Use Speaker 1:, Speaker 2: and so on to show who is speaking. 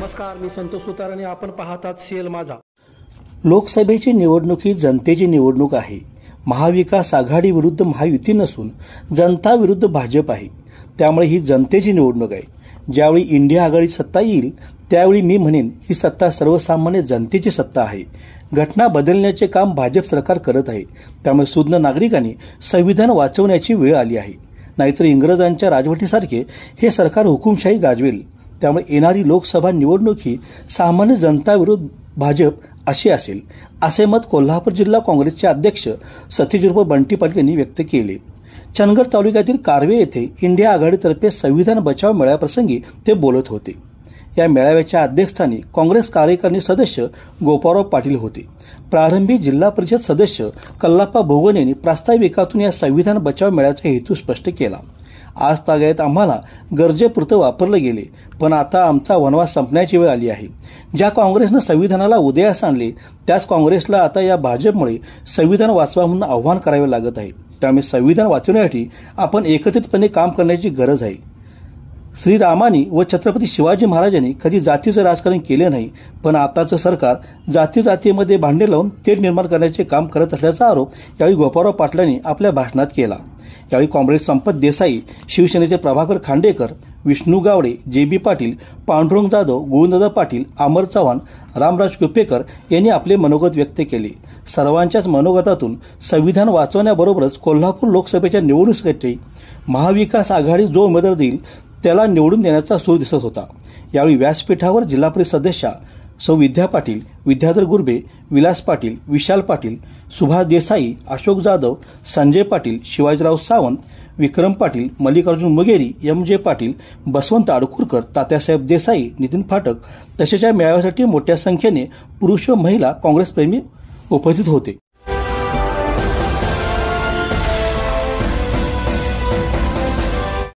Speaker 1: नमस्कार, मी संतोष सुतार आणि आपण पाहतात सीएल माझा.
Speaker 2: लोकसभेची निवडणूक ही जनतेची निवडणूक आहे. महाविकास आघाडी विरुद्ध महायुती नसून जनता विरुद्ध भाजप आहे. त्यामुळे ही जनतेची निवडणूक आहे. ज्यावेळी इंडिया आघाडी सत्ता येईल त्यावेळी मी म्हणेन ही सत्ता सर्वसामान्य जनतेची सत्ता आहे. घटना बदलण्याचे काम भाजप सरकार करत आहे. त्यामुळे सुज्ञ नागरिकांनी संविधान वाचवण्याची वेळ आली आहे. नाहीतर इंग्रजांच्या राजवटीसारखे हे सरकार हुकुमशाही गाजवेल. त्यामुळे येणारी लोकसभा निवडणूक ही सामान्य जनता विरुद्ध भाजप अशी असेल, असे मत कोल्हापूर जिल्हा काँग्रेसचे अध्यक्ष सतीश उर्फ बंटी पाटील यांनी व्यक्त केले. चंदगड तालुक्यातील कारवे येथे इंडिया आघाडीतर्फे संविधान बचाव मेळाव्याप्रसंगी ते बोलत होते. या मेळाव्याच्या अध्यक्षस्थानी काँग्रेस कार्यकारिणी सदस्य गोपाळराव पाटील होते. प्रारंभी जिल्हा परिषद सदस्य कल्लाप्पा भोगन यांनी प्रास्ताविकातून या संविधान बचाव मेळाव्याचा हेतू स्पष्ट केला. आज तागायत आम्हाला गरजेपुरतं वापरलं गेले, पण आता आमचा वनवास संपण्याची वेळ आली आहे. ज्या काँग्रेसनं संविधानाला उदयास आणले त्याच काँग्रेसला आता या भाजपमुळे संविधान वाचवा म्हणून आव्हान करावे लागत आहे. त्यामुळे संविधान वाचवण्यासाठी आपण एकत्रितपणे काम करण्याची गरज आहे. श्रीरामानी व छत्रपती शिवाजी महाराजांनी कधी जातीचं राजकारण केले नाही, पण आताचं सरकार जातीमध्ये भांडे लावून तेढ निर्माण करण्याचे काम करत असल्याचा आरोप यावेळी गोपाळराव पाटलांनी आपल्या भाषणात केला. यावेळी काँग्रेस संपत देसाई, शिवसेनेचे प्रभाकर खांडेकर, विष्णू गावडे, जे.बी. पाटील, पांडुरंग जाधव, गोविंददादा पाटील, अमर चव्हाण, रामराज कुपेकर यांनी आपले मनोगत व्यक्त केले. सर्वांच्याच मनोगतातून संविधान वाचवण्याबरोबरच कोल्हापूर लोकसभेच्या निवडणुकीसाठी महाविकास आघाडी जो उमेदवार देईल त्याला निवडून देण्याचा सूर दिसत होता. यावेळी व्यासपीठावर जिल्हा परिषद सदस्या सौ विद्या पाटील, विद्याधर गुरबे, विलास पाटील, विशाल पाटील, सुभाष देसाई, अशोक जाधव, संजय पाटील, शिवाजीराव सावंत, विक्रम पाटील, मल्लिकार्जुन मुगेरी, एम.जे. पाटील, बसवंत आडकुरकर, तात्यासाहेब देसाई, नितीन फाटक तसेच या मेळाव्यासाठी मोठ्या संख्येने पुरुष व महिला काँग्रेसप्रेमी उपस्थित होते.